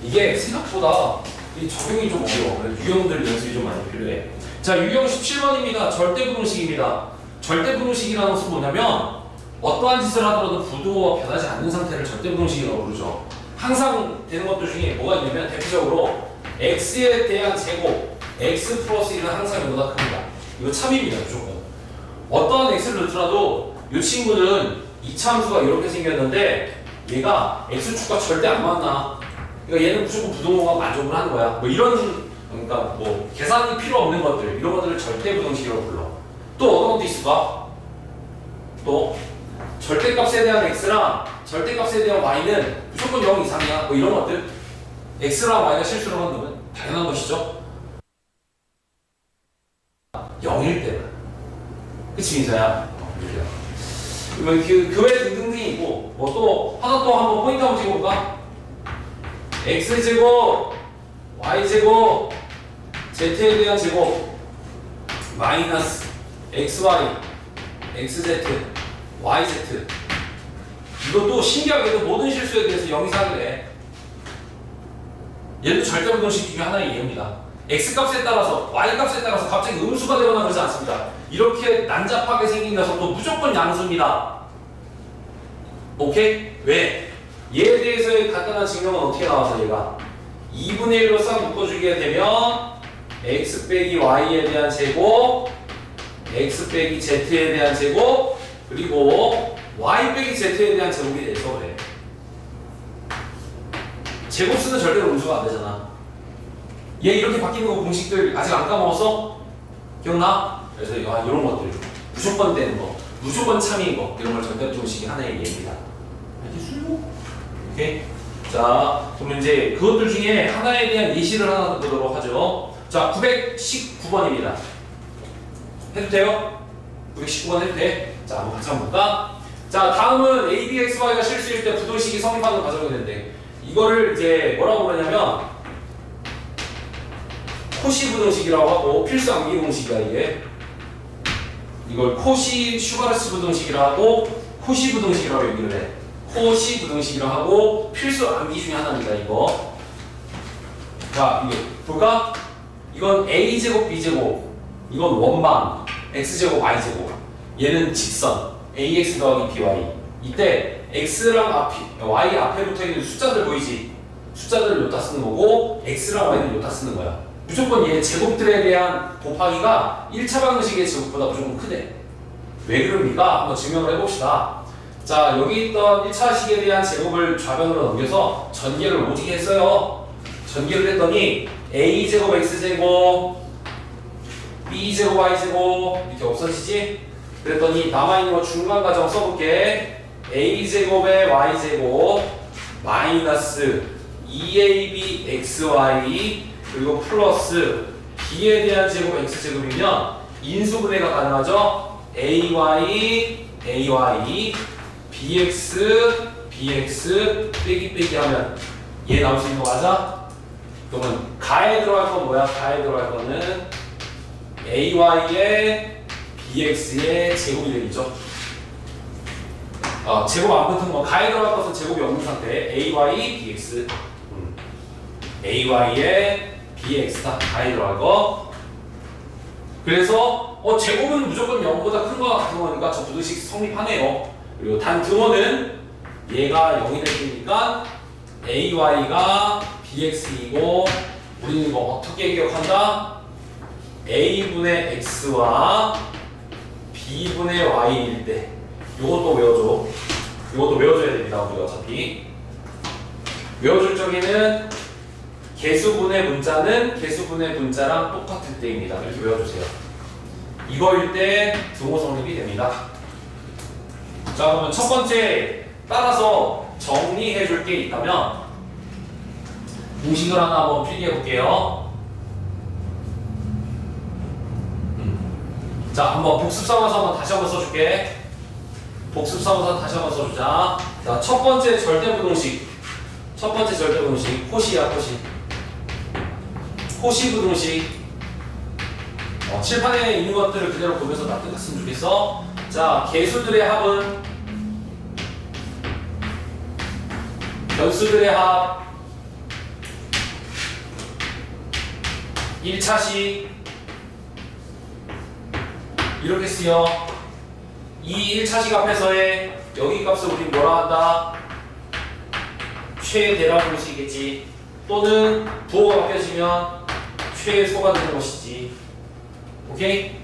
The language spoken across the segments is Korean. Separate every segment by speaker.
Speaker 1: 이게 생각보다 이 적용이 좀 어려워. 그래서 유형들 연습이 좀 많이 필요해. 자, 유형 17번입니다. 절대부등식입니다. 절대부등식이라는 것은 뭐냐면 어떠한 짓을 하더라도 부등호가 변하지 않는 상태를 절대부등식이라고 부르죠. 항상 되는 것들 중에 뭐가 있냐면 대표적으로 x에 대한 제곱 x 플러스 1은 항상 이거보다 큽니다. 이거 참입니다. 무조건. 어떠한 x를 넣더라도 이 친구는 이차함수가 이렇게 생겼는데 얘가 x축과 절대 안 만나. 그러니까 얘는 무조건 부등호가 만족을 하는 거야. 뭐 이런, 그러니까 뭐 계산이 필요 없는 것들, 이런 것들을 절대부등식이라고 불러. 또 어떤 것도 있을까? 또 절대값에 대한 x랑 절대값에 대한 y는 무조건 0 이상이야. 뭐 이런 것들. x랑 y가 실수로 한다면 당연한 것이죠. 0일 때만. 그치, 민서야? 그 외 등등등이 있고, 뭐 또 하나 또 한번 포인트 한번 찍어볼까? x제곱, y제곱, z에 대한 제곱, 마이너스 xy, xz, yz. 이것도 신기하게도 모든 실수에 대해서 0 이상을 해. 얘도 절대부등식 중에 하나의 예입니다. x값에 따라서, y값에 따라서 갑자기 음수가 되거나 그러지 않습니다. 이렇게 난잡하게 생긴 녀석도 무조건 양수입니다. 오케이? 왜? 얘에 대해서의 간단한 증명은 어떻게 나와서 얘가 2분의 1로 싹 묶어주게 되면 x 빼기 y에 대한 제곱, x 빼기 z에 대한 제곱, 그리고 y 빼기 z에 대한 제곱이 돼서 그래. 제곱수는 절대로 음수가 안 되잖아. 얘 이렇게 바뀌는 거 공식들 아직 안 까먹었어? 기억나? 그래서 이런 것들 무조건 되는 거, 무조건 참인 거, 이런 걸 절대부등식이 하나의 예입니다. 이렇게 술로? 오케이? 자, 그럼 이제 그것들 중에 하나에 대한 예시를 하나 보도록 하죠. 자, 919번입니다. 해도 돼요? 919번 해도 돼? 자, 한번 같이 한번 볼까? 자, 다음은 a, b, x, y가 실수일 때 부등식이 성립하는 과정이 되는데 이거를 이제 뭐라고 그러냐면 코시 부등식이라고 하고 필수 암기 공식이야 이게. 이걸 코시 슈바르츠 부등식이라고 하고 코시 부등식이라고 얘기를 해. 코시 부등식이라고 하고 필수 암기 중에 하나입니다 이거. 자, 이게 볼까? 이건 a제곱 b제곱, 이건 원방 x제곱 y제곱, 얘는 직선 ax 더하기 by. 이때 x랑 y 앞에 붙어있는 숫자들 보이지? 숫자들을 여기다 쓰는 거고 x랑 y는 여기다 쓰는 거야. 무조건 얘 제곱들에 대한 곱하기가 1차 방정식의 제곱보다 무조건 크대. 왜 그럽니까? 한번 증명을 해봅시다. 자, 여기 있던 1차식에 대한 제곱을 좌변으로 넘겨서 전개를 오지게 했어요. 전개를 했더니 a제곱 x제곱 b제곱 y제곱 이렇게 없어지지? 그랬더니 남아있는 거 중간 과정 써볼게. a제곱에 y제곱 마이너스 2ab xy 그리고 플러스 b에 대한 제곱 x제곱이면 인수분해가 가능하죠. ay, ay, bx, bx 빼기 하면 얘 나올 수 있는 거 맞아? 그러면 가에 들어갈 건 뭐야? 가에 들어갈 거는 ay의 bx의 제곱이 되겠죠. 제곱 안 붙은 거 가에 들어갈 것은 제곱이 없는 상태 ay, bx ay의 bx다. 가에 들어갈 거. 그래서 제곱은 무조건 0보다 큰 거 같은 거니까 저 부등식 성립하네요. 그리고 단 등호는 얘가 0이 될 테니까 ay가 bx이고 우리는 이거 어떻게 기억한다? a분의 x와 b분의 y일 때 요것도 외워줘. 요것도 외워줘야 됩니다. 우리가 어차피 외워줄 적에는 개수분의 문자는 개수분의 문자랑 똑같을 때입니다. 이렇게 외워주세요. 이거일 때 등호 성립이 됩니다. 자, 그러면 첫 번째 따라서 정리해 줄 게 있다면 공식을 하나 한번 필기해 볼게요. 자, 한번 복습 삼아서 한번 다시 한번 써줄게. 복습 삼아서 다시 한번 써주자. 자, 첫 번째 절대부등식. 첫 번째 절대부등식 코시야, 코시. 코시 부등식. 칠판에 있는 것들을 그대로 보면서 납득했으면 좋겠어. 자, 개수들의 합은 변수들의 합 1차식 이렇게 쓰여. 이 1차식 앞에서의 여기 값을 우리 뭐라 한다? 최대라고 볼 수 있겠지. 또는 부호가 바뀌어지면 최소가 되는 것이지. 오케이?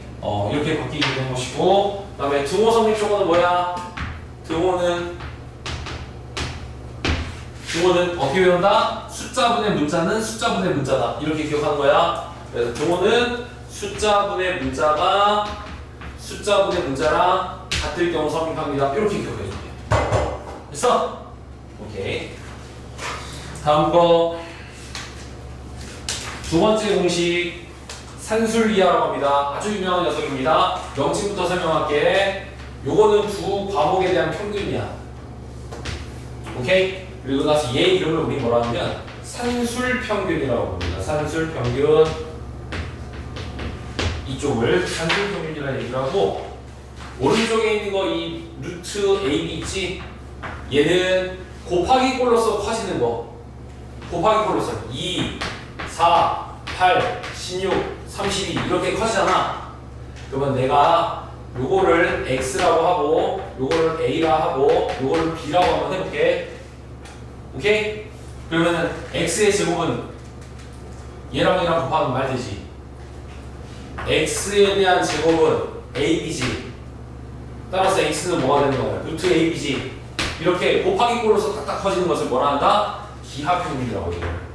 Speaker 1: 이렇게 바뀌게 되는 것이고, 그 다음에 등호 성립 조건은 뭐야? 등호는 어떻게 외운다? 숫자분의 문자는 숫자분의 문자다. 이렇게 기억하는 거야. 그래서 등호는 숫자분의 문자가 숫자분의 문자랑 같을 경우 성립합니다. 이렇게 기억해 줄게. 됐어? 오케이. 다음 거. 두 번째 공식. 산술이하라고 합니다. 아주 유명한 녀석입니다. 명칭부터 설명할게. 요거는 두 과목에 대한 평균이야. 오케이? 그리고 나서 얘 이름을 우리 뭐라 하면 산술평균이라고 합니다. 산술평균. 이쪽을 산술평균이라고 얘기를 하고, 오른쪽에 있는 거 이 루트 AB 있지? 얘는 곱하기 꼴로서 커지는 거. 곱하기 꼴로서 2, 4, 8, 16, 32 이렇게 커지잖아. 그러면 내가 요거를 X라고 하고 요거를 A라 하고 요거를 B라고 한번 해볼게. 오케이? 그러면은 X의 제곱은 얘랑 얘랑 곱하면 말 되지. X에 대한 제곱은 AB지. 따라서 X는 뭐가 되는 거야? 루트 AB지. 이렇게 곱하기 꼴로서 딱딱 커지는 것을 뭐라 한다? 기하평균이라고 해요.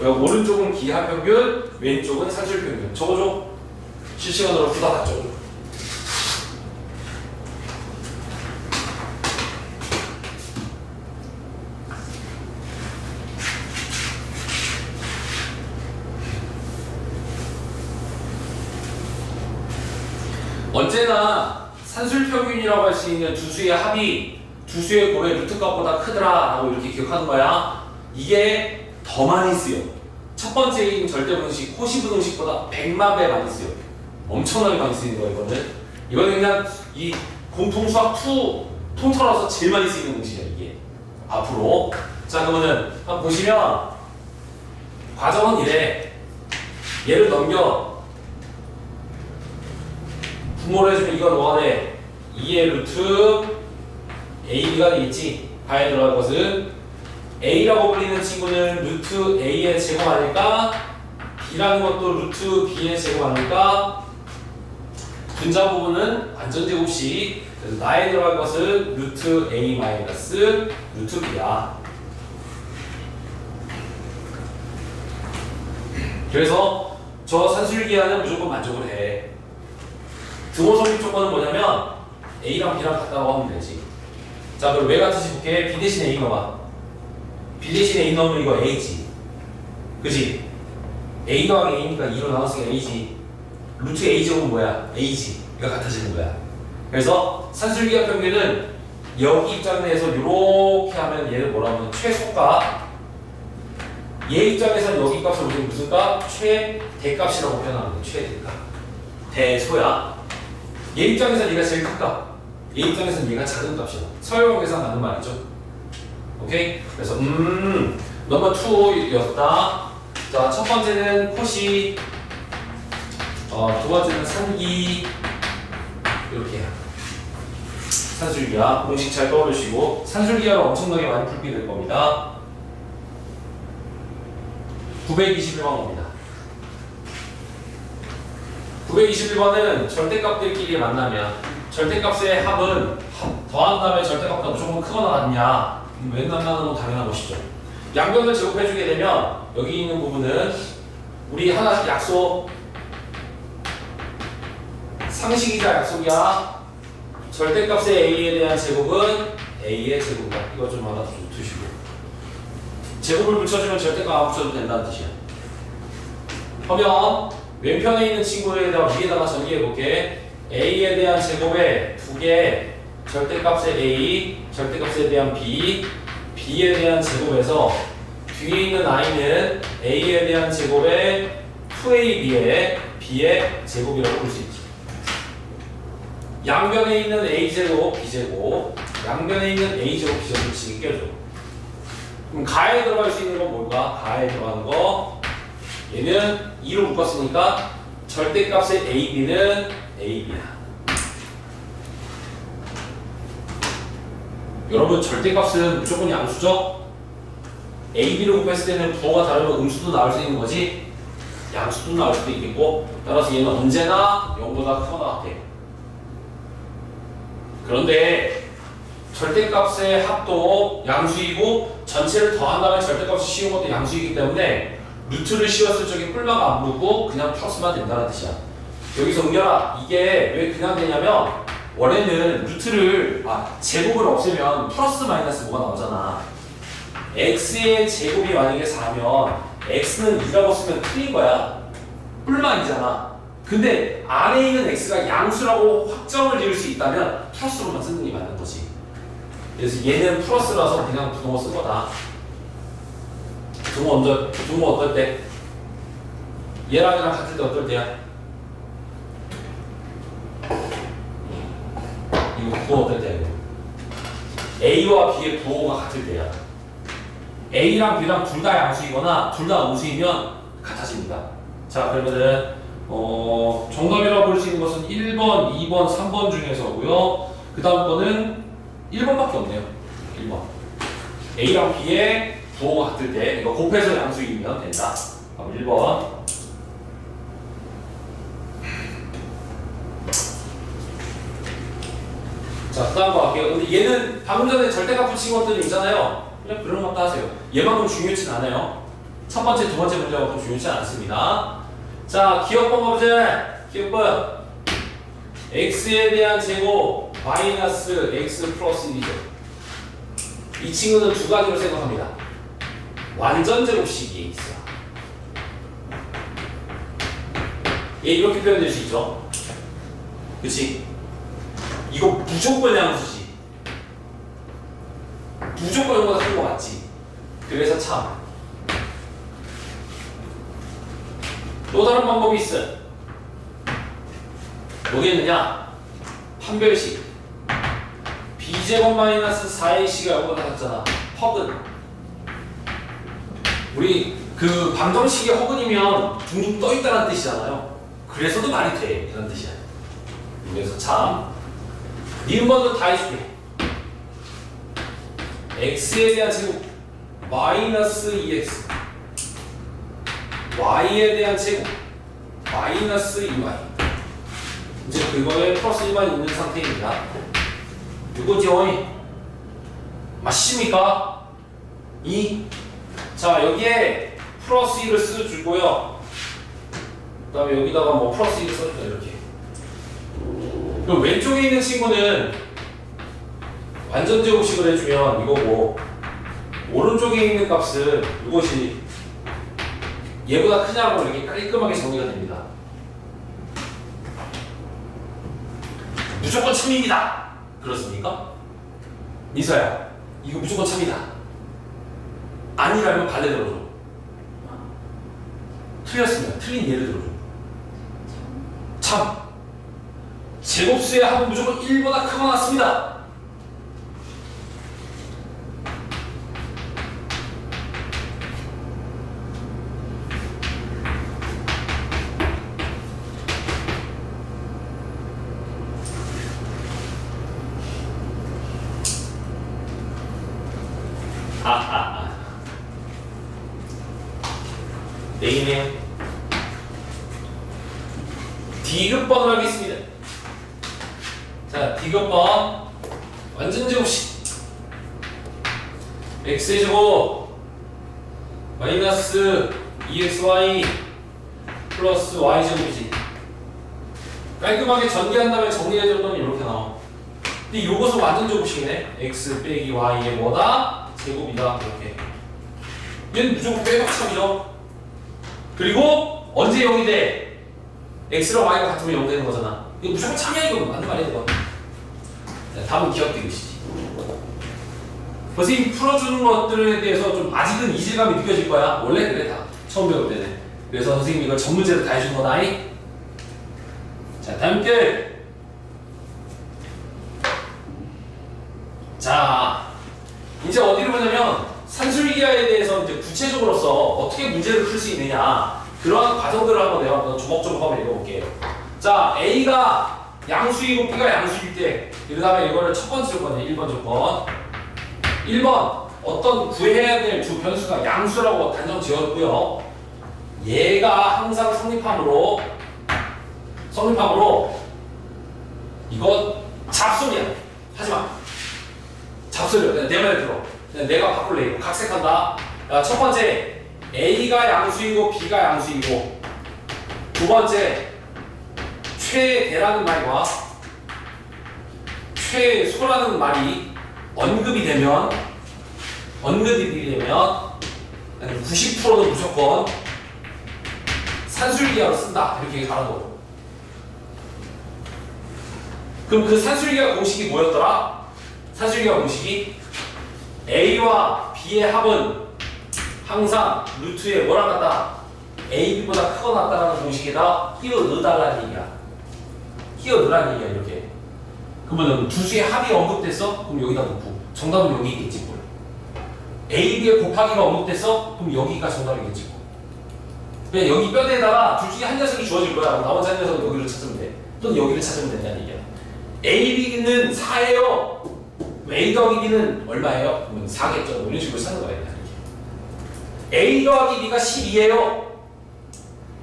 Speaker 1: 오른쪽은 기하평균, 왼쪽은 산술평균. 적어줘. 실시간으로 후다닥 적어줘. 언제나 산술평균이라고 할 수 있는 두 수의 합이 두 수의 곱의 루트값보다 크더라 라고 이렇게 기억하는 거야. 이게 더 많이 쓰여. 첫 번째인 절대분식, 코시분식보다 100만 배 많이 쓰여. 엄청나게 많이 쓰이는 거야 이거는. 이거는 그냥 이 공통수학 2 통틀어서 제일 많이 쓰이는 공식이야 이게. 앞으로. 자 그러면은 한번 보시면 과정은 이래. 얘를 넘겨. 분모를 해주면 이건 뭐가 돼? 2의 루트 AB가 되겠지. 가에 들어갈 것은 A라고 불리는 친구는 루트 A의 제곱 아닐까? B라는 것도 루트 B의 제곱 아닐까? 분자 부분은 완전제곱식. 그래서 나에 들어갈 것은 루트 A 마이너스 루트 B야. 그래서 저 산술기하는 무조건 만족을 해. 등호 성립 조건은 뭐냐면 A랑 B랑 같다고 하면 되지. 자 그럼 왜 같은지 볼게. B 대신 A 넣어봐. B 대신 A 넣으면 이거 A지. 그지? A 더하기 A니까 2로 나눴으니까 A지. 루트 A 제곱은 뭐야? A지. 이거 같아지는 거야. 그래서 산술기하 평균은 여기 입장 내에서 이렇게 하면 얘를 뭐라 하면 최소값. 얘 입장에서는 여기 값을 우리 무슨 값? 최대값이라고 표현하는 거야. 최대값. 대소야. 얘 입장에서는 얘가 제일 큰 값. 얘 입장에서는 얘가 작은 값이야. 서열형 계산 맞는 말이죠. 오케이? 그래서 넘버 2였다. 자, 첫 번째는 코시, 두 번째는 산기. 이렇게 해요. 산술기하 공식 잘 떠올리시고, 산술기하를 엄청나게 많이 풀게 될 겁니다. 921번입니다. 921번은 절대값들끼리 만나면 절대값의 합은 더한 다음에 절대값보다 무조건 크거나 같냐? 왜 만나는 건 당연한 것이죠. 양변을 제곱해주게 되면 여기 있는 부분은 우리 하나씩 약속, 상식이자 약속이야. 절대값의 A에 대한 제곱은 A의 제곱이다. 이거 좀 하나 좀 두시고, 제곱을 붙여주면 절대값 안 붙여도 된다는 뜻이야. 그러면 왼편에 있는 친구에다가 위에다가 전개해볼게. A에 대한 제곱에 2개, 절대값의 A, 절대값에 대한 B, B에 대한 제곱에서 뒤에 있는 I는 A에 대한 제곱에 2AB의 B의 제곱이라고 볼 수 있지. 양변에 있는 A제곱, B제곱, 양변에 있는 A제곱, B제곱 붙이기 껴줘. 그럼 가에 들어갈 수 있는 건 뭘까? 가에 들어가는 거 얘는 2로 묶었으니까 절대값의 AB는 AB야. 여러분 절대값은 무조건 양수죠? AB를 곱했을 때는 부호가 다르면 음수도 나올 수 있는 거지 양수도 나올 수도 있겠고 따라서 얘는 언제나 0보다 크거나 같아. 그런데 절대값의 합도 양수이고 전체를 더한 다음에 절대값을 씌운 것도 양수이기 때문에 루트를 씌웠을 적에 뿔마가 안 붙고 그냥 플러스만 된다는 뜻이야. 여기서 은결아 이게 왜 그냥 되냐면 원래는 루트를 제곱을 없애면 플러스 마이너스 뭐가 나오잖아. x의 제곱이 만약에 4면 x는 2라고 쓰면 틀린 거야. 뿔만이잖아. 근데 안에 있는 x가 양수라고 확정을 지을 수 있다면 플러스로만 쓰는 게 맞는 거지. 그래서 얘는 플러스라서 그냥 부동어 쓴 거다. 부동어 어떨 때? 얘랑 얘랑 같을 때 어떨 때야? 이거 부호 어떨 때야? A와 B의 부호가 같을 때야. A랑 B랑 둘 다 양수이거나 둘 다 음수이면 같아집니다. 자 그러면은 정답이라고 볼 수 있는 것은 1번, 2번, 3번 중에서고요. 그 다음 거는 1번밖에 없네요. 1번. A랑 B의 부호가 같을 때 이거 곱해서 양수이면 된다. 그럼 1번. 자, 그 다음 거 할게요. 근데 얘는 방금 전에 절대값 붙인 것들이 있잖아요. 그냥 그런 것도 하세요. 얘만큼 중요하진 않아요. 첫 번째, 두 번째 문제만큼 중요하지 않습니다. 자, 기억번 가보자. 기억번. x에 대한 제곱 마이너스 x 플러스 1이죠. 이 친구는 두 가지로 생각합니다. 완전 제곱식이 있어. 얘 이렇게 표현될 수 있죠. 그치? 이거 무조건 양수지. 무조건 이거보다 큰 거 맞지? 그래서 참. 또 다른 방법이 있어. 뭐겠느냐? 판별식. b제곱 마이너스 4ac가 이거보다 같잖아. 허근. 우리 그 방정식이 허근이면 둥둥 떠있다는 뜻이잖아요. 그래서도 말이 돼. 이런 뜻이야. 그래서 참. 니은번도 다 해줄게. x에 대한 제곱 마이너스 2x y에 대한 제곱 마이너스 2y 이제 그거에 플러스 1만 있는 상태입니다. 이거죠? 맞습니까? 2. 자 여기에 플러스 1을 써주고요. 그 다음에 여기다가 뭐 플러스 1을 써줄까 이렇게. 그럼 왼쪽에 있는 친구는 완전 제곱식을 해주면 이거고 오른쪽에 있는 값은 이것이 얘보다 크냐고 이렇게 깔끔하게 정리가 됩니다. 무조건 참입니다. 그렇습니까? 미서야 이거 무조건 참이다. 아니라면 발레 들어줘. 틀렸으면 틀린 예를 들어줘. 참. 제곱수의 합은 무조건 1보다 크거나 같습니다. 네이네요. D급번을 하겠습니다. 자, D급번 완전 제곱식 x제곱 마이너스 2xy 플러스 y제곱이지. 깔끔하게 전개한 다음에 정리해줬더니 이렇게 나와. 근데 이것은 완전 제곱식이네. x 빼기 y의 뭐다? 제곱이다. 이렇게. 얘는 무조건 빼박참이죠. 그리고 언제 0이 돼? x랑 y가 같으면 0 되는 거잖아. 이거 무조건 참이야. 이거 맞는 말이야 이거. 자, 다음은 기억되기 시지. 선생님이 풀어주는 것들에 대해서 좀 아직은 이질감이 느껴질 거야. 원래 그래 다 처음 배울 때는. 그래서 선생님이 이걸 전문제로 다 해주는 거다. 자, 다음 게 자, 이제 어디를 보냐면 산술기하에 대해서 이제 구체적으로서 어떻게 문제를 풀 수 있느냐 그러한 과정들을 한번 내가 한번 조목조목 한번 읽어볼게요. 자, A가 양수이고 B가 양수일 때 그 다음에 이거를 첫 번째 조건이에요. 1번 조건. 1번 어떤 구해야 될 두 변수가 양수라고 단정 지었고요. 얘가 항상 성립함으로 이건 잡소리야. 하지마. 잡소리야. 그냥 내 말에 들어. 그냥 내가 바꿀래. 이거 각색한다. 자, 첫 번째 A가 양수이고 B가 양수이고, 두 번째 최대라는 말과 최소라는 말이 언급이 되면 90%는 무조건 산술기하로 쓴다. 이렇게 가라고. 그럼 그 산술기하 공식이 뭐였더라? 산술기하 공식이 A와 B의 합은 항상 루트에 뭐랑 같다? AB보다 크거나 같다라는 공식에다 끼워넣어달라는 얘기야. 끼워넣으라는 얘기야. 이렇게. 그러면 두 수의 합이 언급됐어? 그럼 여기다 놓고 정답은 여기 있겠지. 뭘. AB의 곱하기가 언급됐어? 그럼 여기가 정답이겠지. 그냥 여기 뼈대에다가 둘 중에 한 녀석이 주어질 거야. 나머지 한 녀석은 여기를 찾으면 돼. 또는 여기를 찾으면 된다는 얘기야. AB는 4예요. A 더하기 B는 얼마예요? 그러면 4겠죠. 이런 식으로 찾는 거야. A 더하기 B가 12예요.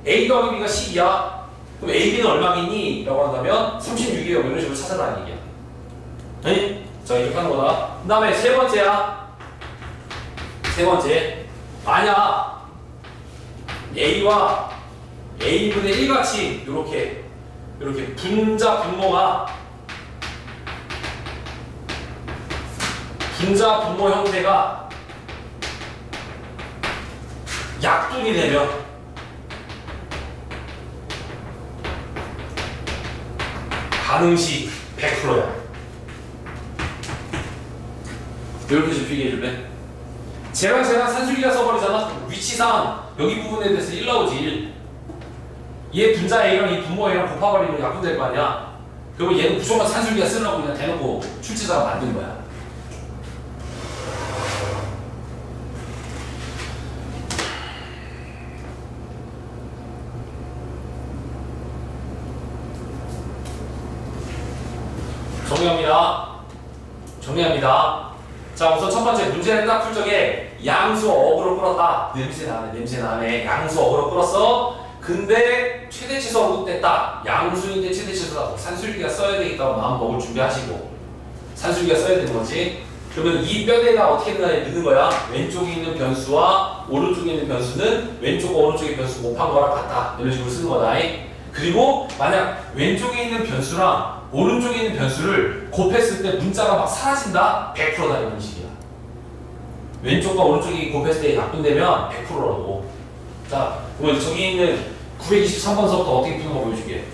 Speaker 1: A 더하기 B가 10이야. 그럼 AB는 얼마겠니? 라고 한다면 36이에요. 이런 식으로 찾아라는 얘기야. 네? 자, 이렇게 하는 거다. 그 다음에 세 번째야. 세 번째. 만약 A와 A분의 1같이 이렇게 분자 분모 형태가 약분이 되면 반응시 100%야. 이렇게 좀 비교해 줄래? 쟤랑 산술기가 써버리잖아. 위치상 여기 부분에 대해서 1 나오지. 얘 분자 A랑 이 분모 A랑 곱해버리면 약분될 거 아니야. 그리고 얘는 무조건 산술기가 쓰려고 그냥 대놓고 출제자가 만든 거야. 정리합니다. 자, 우선 첫 번째 문제는 딱 풀 적에 양수 어그로 끌었다. 냄새 나네. 양수 어그로 끌었어. 근데 최대치수 언급됐다. 양수인데 최대치수다. 산술기가 써야 되겠다고 마음 먹을 준비하시고 산술기가 써야 되는 거지. 그러면 이 뼈대가 어떻게 넣는 거야? 왼쪽에 있는 변수와 오른쪽에 있는 변수는 왼쪽과 오른쪽의 변수 곱한 거랑 같다. 이런 식으로 쓰는 거다. 그리고 만약 왼쪽에 있는 변수랑 오른쪽에 있는 변수를 곱했을 때 문자가 막 사라진다? 100%다 이런 식이야. 왼쪽과 오른쪽이 곱했을 때 약분되면 100%라고. 자, 그러면 저기 있는 923번서부터 어떻게 푸는 거 보여줄게.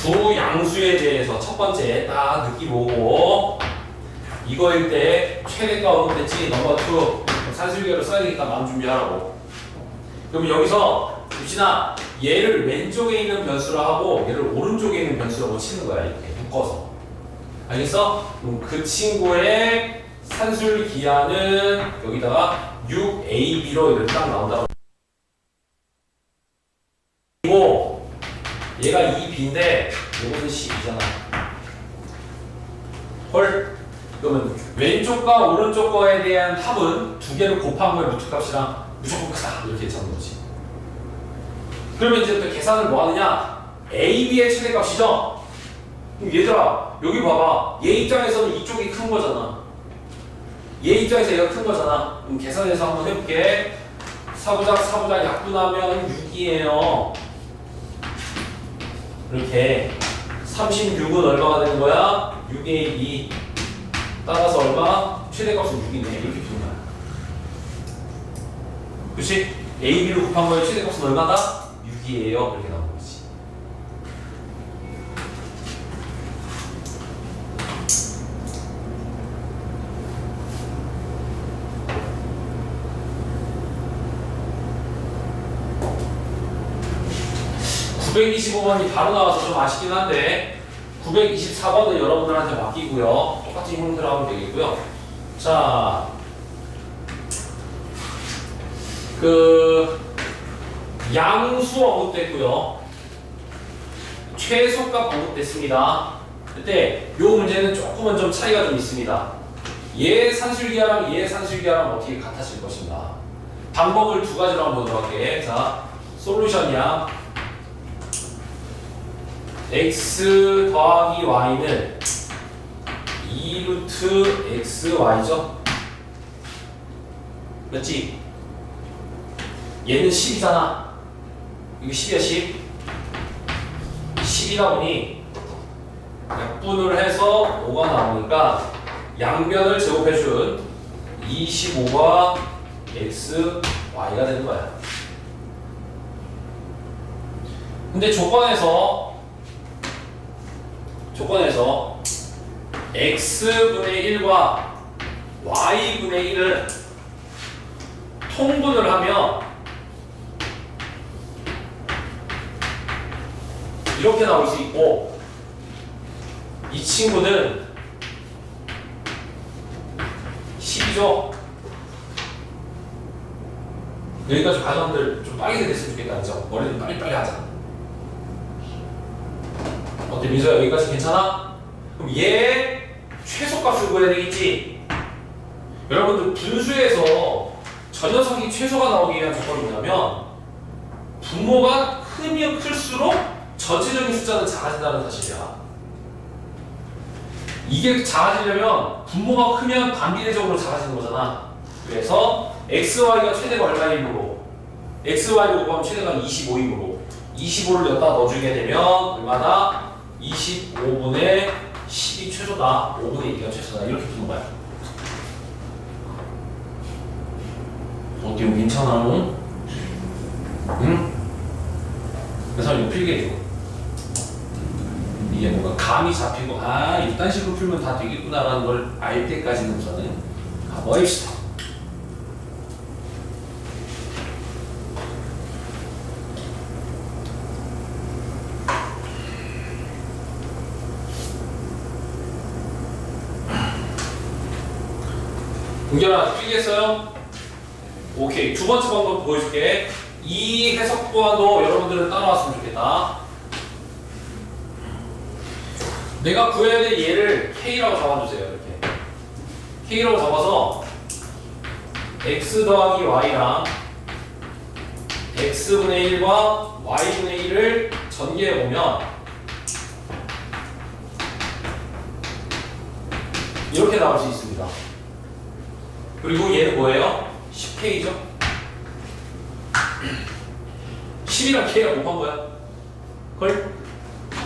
Speaker 1: 두 양수에 대해서 첫 번째 딱 느낌 오고, 이거일 때 최대가 언급됐지. 넘버 2 산술기를 써야 되니까 마음 준비하라고. 그럼 여기서 유진아, 얘를 왼쪽에 있는 변수로 하고 얘를 오른쪽에 있는 변수로 치는 거야. 이렇게 묶어서. 알겠어? 그럼 그 친구의 산술 기하는 여기다가 6AB로 이렇게 딱 나온다고. 그리고 얘가 2B인데 이것은 12잖아. 헐. 그러면 왼쪽과 오른쪽 거에 대한 합은 두 개를 곱한 거의 루트 값이랑 무조건 크다. 이렇게 잡는 거지. 그러면 이제 또 계산을 뭐 하느냐? AB의 최대값이죠? 그럼 얘들아, 여기 봐봐. 얘 입장에서는 이쪽이 큰 거잖아. 얘 입장에서 얘가 큰 거잖아. 그럼 계산해서 한번 해볼게. 사부작 약분하면 6이에요. 이렇게 36은 얼마가 되는 거야? 6AB 따라서 얼마? 최대값은 6이네. 이렇게 푸는 거야. 그치? AB를 곱한 거에 최대값은 얼마다? 6이에요. 이렇게 나오는 거지. (925번이) 바로 나와서 좀 아쉽긴 한데 924번은 여러분들한테 맡기고요. 똑같은 형태로 하면 되겠고요. 자, 양수 언급됐고요. 최소값 언급됐습니다. 그때 요 문제는 조금은 좀 차이가 좀 있습니다. 얘 산술기하랑 얘 산술기하랑 어떻게 같아질 것인가. 방법을 두 가지로 한번 보도록 할게. 자, 솔루션이야. x 더하기 y는 2루트 xy죠? 맞지? 얘는 10이잖아. 이거 10이야 10. 10이다 보니 약분을 해서 5가 나오니까 양변을 제곱해준 25가 x, y가 되는 거야. 근데 조건에서 x분의 1과 y분의 1을 통분을 하면 이렇게 나올 수 있고, 이 친구는 10이죠. 여기까지 과정들 좀 빨리 됐으면 좋겠다. 그죠? 머리 좀 빨리빨리 하자. 어때 민서야, 여기까지 괜찮아? 그럼 얘 최소값을 구해야 되겠지? 여러분들 분수에서 저 녀석이 최소가 나오기 위한 조건이 뭐냐면 분모가 크면 클수록 전체적인 숫자는 작아진다는 사실이야. 이게 작아지려면 분모가 크면 반비례적으로 작아지는 거잖아. 그래서 xy가 최대가 얼마이므로 xy를 곱하면 최대가 25이므로 25를 여기다 넣어주게 되면 얼마나? 25분의 10이 최소다. 5분의 2가 최소다. 이렇게 푸는 거야. 어때요? 괜찮아? 응? 그래서 이거 필게 해줘. 이게 뭔가 감이 잡히고 이딴 식으로 풀면 다 되겠구나라는 걸 알 때까지는 우선은 가봐야겠다. 은결아, 풀겠어요? 오케이. 두 번째 방법 보여줄게. 이 해석 보완도 여러분들은 따라왔으면 좋겠다. 내가 구해야 될 얘를 K라고 잡아주세요. 이렇게 K라고 잡아서 X 더하기 Y랑 X분의 1과 Y분의 1을 전개해보면 이렇게 나올 수 있습니다. 그리고 얘는 뭐예요? 10K죠? 10이랑 K가 곱한 거야. 걸?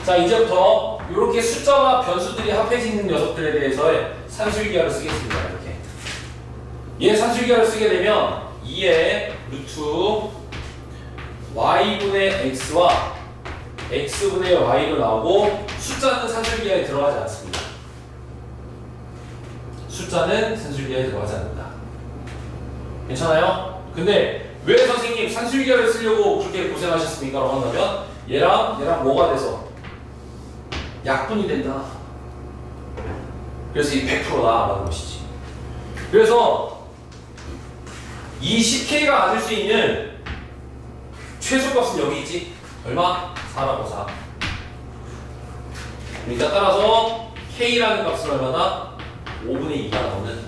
Speaker 1: 자, 이제부터 이렇게 숫자와 변수들이 합해지는 녀석들에 대해서의 산술기하를 쓰겠습니다. 이렇게. 얘 산술기하를 쓰게 되면 2의 루트 y분의 x와 x분의 y로 나오고, 숫자는 산술기하에 들어가지 않습니다. 숫자는 산술기하에 들어가지 않는다. 괜찮아요? 근데 왜 선생님 산술기하를 쓰려고 그렇게 고생하셨습니까? 라고 한다면 얘랑 뭐가 돼서 약분이 된다. 그래서 이 100%다 라는 것이지. 그래서 이 10K가 가질 수 있는 최소값은 여기 있지. 얼마? 4라고 4. 그러니까 따라서 K라는 값은 얼마나? 5분의 2가 나오는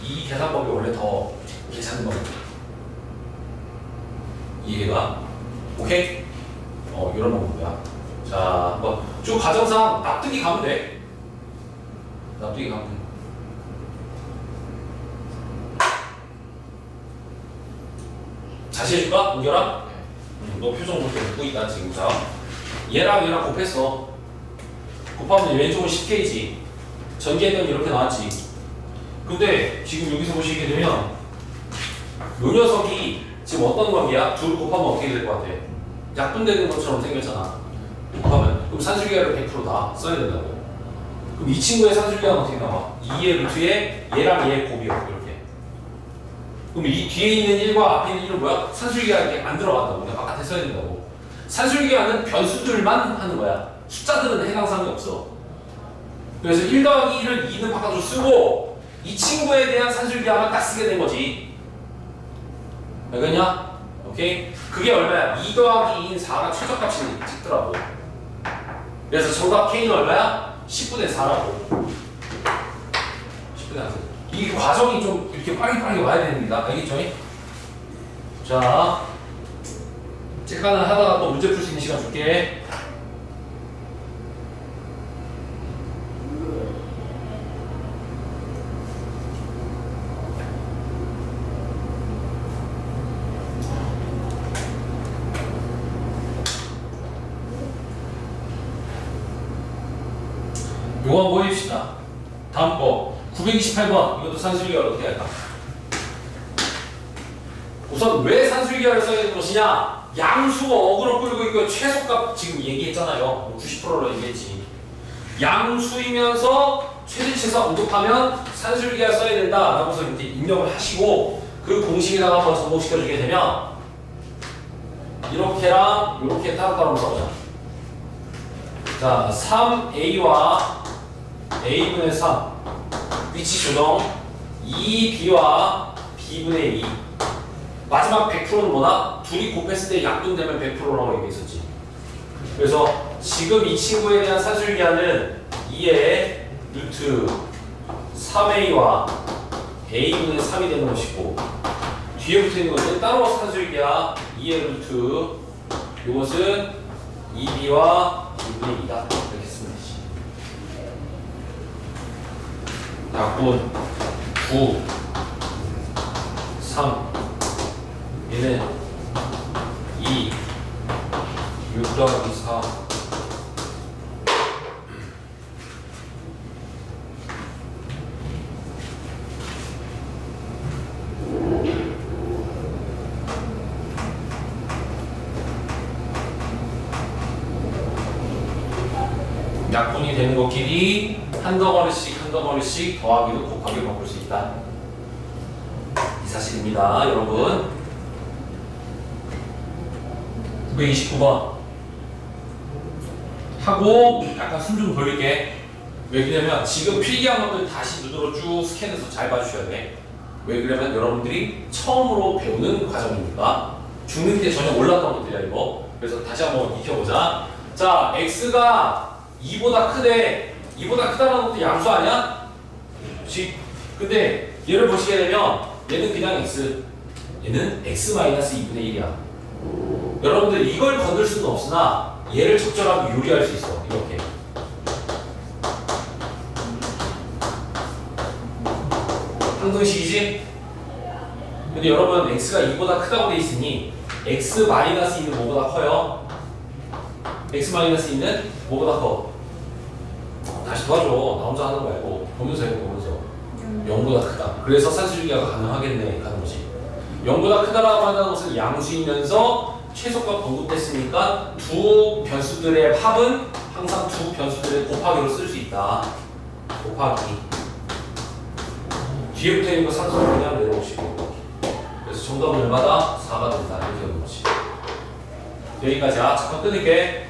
Speaker 1: 이 계산법이 원래 더 괜찮은 겁니다. 이해가? 오케이? 이런 방법이야. 자, 한번 쭉 과정상 납득이 가면 돼. 납득이 가면 돼. 다시 해줄까? 은결아? 너 표정 그렇게 웃고 있다 지금. 자, 얘랑 곱했어. 곱하면 왼쪽은 10K지. 전개했더니 이렇게 나왔지. 근데 지금 여기서 보시게 되면 요 녀석이 지금 어떤 관계야? 둘 곱하면 어떻게 될 것 같아? 약분되는 것처럼 생겼잖아. 곱하면. 그럼 산술기하를 100%다 써야 된다고. 그럼 이 친구의 산술기하는 어떻게 나와? 2의 루트에 얘랑 얘의 곱이요. 이렇게. 그럼 이 뒤에 있는 1과 앞에 있는 1은 뭐야? 산술기하에 안 들어간다고. 그냥 바깥에 써야 된다고. 산술기하는 변수들만 하는 거야. 숫자들은 해당 사항이 없어. 그래서 1 더하기 1을 2는 바깥으로 쓰고 이 친구에 대한 산술기하만 딱 쓰게 된 거지. 알겠냐? 오케이? 그게 얼마야? 2 더하기 2인 4가 최저값이 찍더라고. 그래서 정답 K는 얼마야? 10분의 4라고. 10분의 4. 이 과정이 좀 이렇게 빨리빨리 와야 됩니다. 알겠죠? 자, 체크하나 하다가 또 문제 풀 수 있는 시간 줄게. 요거 한번 해봅시다. 다음 거 928번 이것도 산술기하를 어떻게 할까? 우선 왜 산술기하를 써야 되는 것이냐? 양수가 어그로 끌고 있고 최소값 지금 얘기했잖아요. 90%로 얘기했지. 양수이면서 최대치에서 언급하면 산술기하 써야 된다 라고서 이제 입력을 하시고 그 공식에다가 한번 접목시켜 주게 되면 이렇게랑 이렇게 따로따로 나오자. 자, 3a와 a분의 3 위치 조정 2b와 b분의 2 마지막 100%는 뭐다? 둘이 곱했을 때 약분되면 100%라고 얘기했었지. 그래서 지금 이 친구에 대한 산술기하는 2의 루트 3a와 a분의 3이 되는 것이고 뒤에 붙어있는 것은 따로 산술기하 2의 루트 이것은 2b와 2분의 2다 이렇게 쓰면 되지. 약분 9 3 얘는 2 6 더하기 4 약분이 되는 것끼리 한 덩어리씩 더하기도 곱하기로 바꿀 수 있다. 이 사실입니다, 여러분. 929번 하고 약간 숨 좀 돌릴게. 왜 그러냐면 지금 필기한 것들 다시 눈으로 쭉 스캔해서 잘 봐주셔야 돼. 왜 그러냐면 여러분들이 처음으로 배우는 과정이니까 중1 때 전혀 몰랐던 것들이야 이거. 그래서 다시 한번 익혀보자. 자, x가 2보다 크대. 2보다 크다는 것도 양수 아니야? 그렇지? 근데 얘를 보시게 되면 얘는 그냥 x, 얘는 x-2분의 1이야. 여러분들 이걸 건들 수는 없으나 얘를 적절하게 요리할 수 있어. 이렇게. 항등식이지? 근데 여러분 x가 2보다 크다고 돼 있으니 x-2는 뭐보다 커요? x-2는 뭐보다 커? 다시 도와줘. 나 혼자 하는 거 말고 보면서 해보. 보면서 0보다 크다. 그래서 산술기하가 가능하겠네 하는 거지. 0보다 크다라고 한다는 것은 양수이면서 최소값 언급됐으니까 두 변수들의 합은 항상 두 변수들의 곱하기로 쓸 수 있다. 곱하기. 뒤에 붙어 있는 거 산수를 그냥 내려오시고. 그래서 정답은 얼마다? 4가 된다. 이렇게 하는 거지. 여기까지야. 잠깐 끊을게.